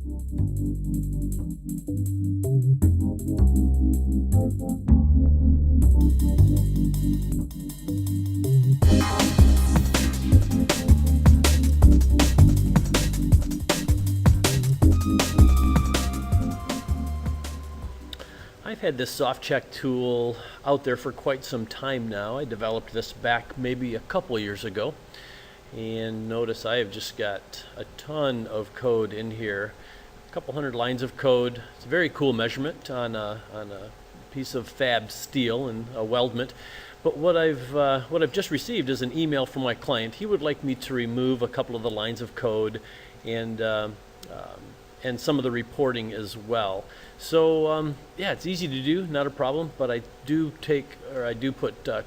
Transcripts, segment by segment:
I've had this soft check tool out there for quite some time now. I developed this back maybe a couple years ago. And notice I have just got a ton of code in here, a couple hundred lines of code. It's a very cool measurement on a piece of fab steel and a weldment. But what I've just received is an email from my client. He would like me to remove a couple of the lines of code and some of the reporting as well. So yeah, it's easy to do, not a problem, but I do put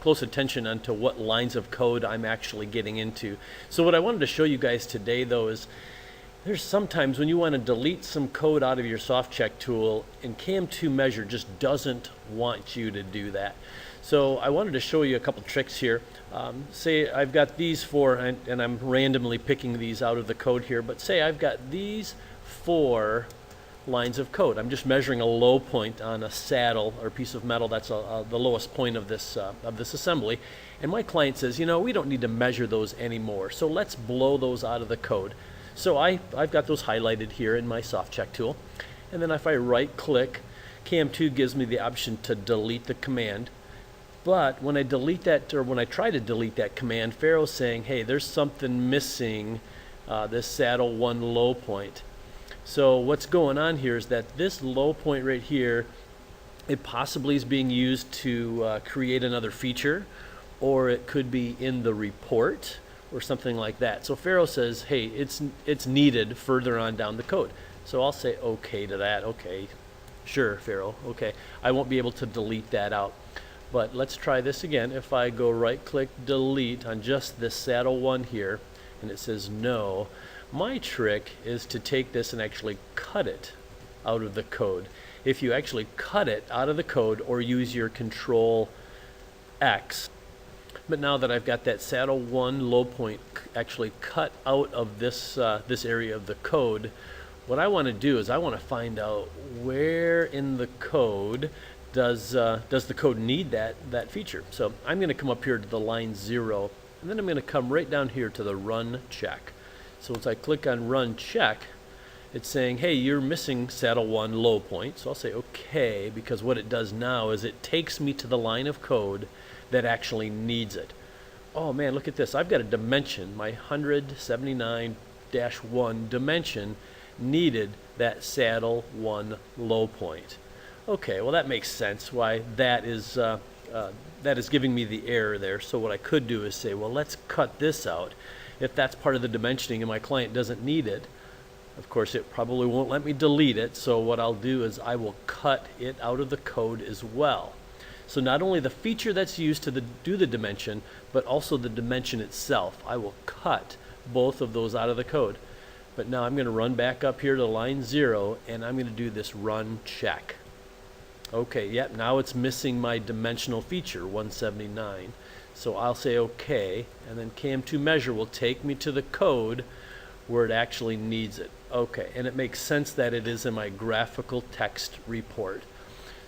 close attention onto what lines of code I'm actually getting into. So what I wanted to show you guys today though is there's sometimes when you want to delete some code out of your soft check tool, and CAM2 Measure just doesn't want you to do that. So I wanted to show you a couple tricks here. Say I've got these four, and I'm randomly picking these out of the code here, but say I've got these 4 lines of code. I'm just measuring a low point on a saddle or piece of metal. That's the lowest point of this assembly. And my client says, you know, we don't need to measure those anymore, so let's blow those out of the code. So I've got those highlighted here in my soft check tool. And then if I right click, CAM2 gives me the option to delete the command. But when I delete that, or when I try to delete that command, Faro's saying, hey, there's something missing, this saddle 1 low point. So what's going on here is that this low point right here, it possibly is being used to create another feature, or it could be in the report or something like that. So Faro says, hey, it's needed further on down the code. So I'll say okay to that. Okay, sure, Faro, okay. I won't be able to delete that out. But let's try this again. If I go right click delete on just this saddle 1 here, and it says no, my trick is to take this and actually cut it out of the code. If you actually cut it out of the code or use your Control X, but now that I've got that saddle 1 low point actually cut out of this this area of the code, what I want to do is I want to find out where in the code does the code need that feature. So I'm going to come up here to the line 0, and then I'm going to come right down here to the run check. So once I click on run check, it's saying, hey, you're missing saddle 1 low point. So I'll say okay, because what it does now is it takes me to the line of code that actually needs it. Oh man, look at this. I've got a dimension. My 179-1 dimension needed that saddle 1 low point. Okay, well that makes sense why that is giving me the error there. So what I could do is say, well, let's cut this out. If that's part of the dimensioning and my client doesn't need it, of course it probably won't let me delete it. So what I'll do is I will cut it out of the code as well. So not only the feature that's used to do the dimension, but also the dimension itself. I will cut both of those out of the code. But now I'm going to run back up here to line 0, and I'm going to do this run check. Okay, yep, now it's missing my dimensional feature, 179. So I'll say okay, and then CAM2 Measure will take me to the code where it actually needs it. Okay, and it makes sense that it is in my graphical text report.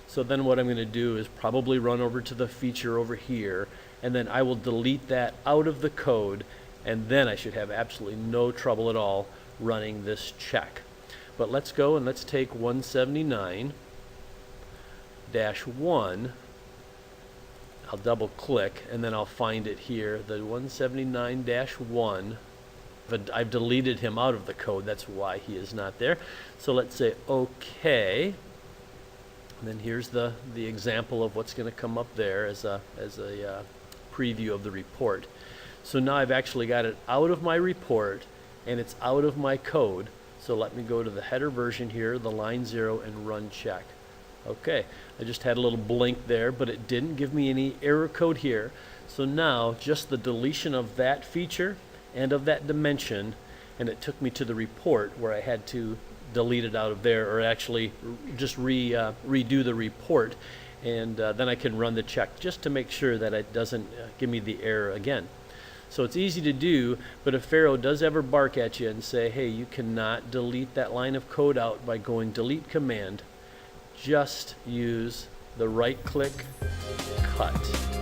So then what I'm going to do is probably run over to the feature over here, and then I will delete that out of the code, and then I should have absolutely no trouble at all running this check. But let's go and let's take 179-1. I'll double click and then I'll find it here, the 179-1. But I've deleted him out of the code, that's why he is not there. So let's say okay, and then here's the example of what's going to come up there as a preview of the report. So now I've actually got it out of my report and it's out of my code. So let me go to the header version here, the line 0, and run check. Okay, I just had a little blink there, but it didn't give me any error code here. So now just the deletion of that feature and of that dimension, and it took me to the report where I had to delete it out of there, or actually just redo the report, and then I can run the check just to make sure that it doesn't give me the error again. So it's easy to do, but if Faro does ever bark at you and say, hey, you cannot delete that line of code out by going delete command, just use the right click cut.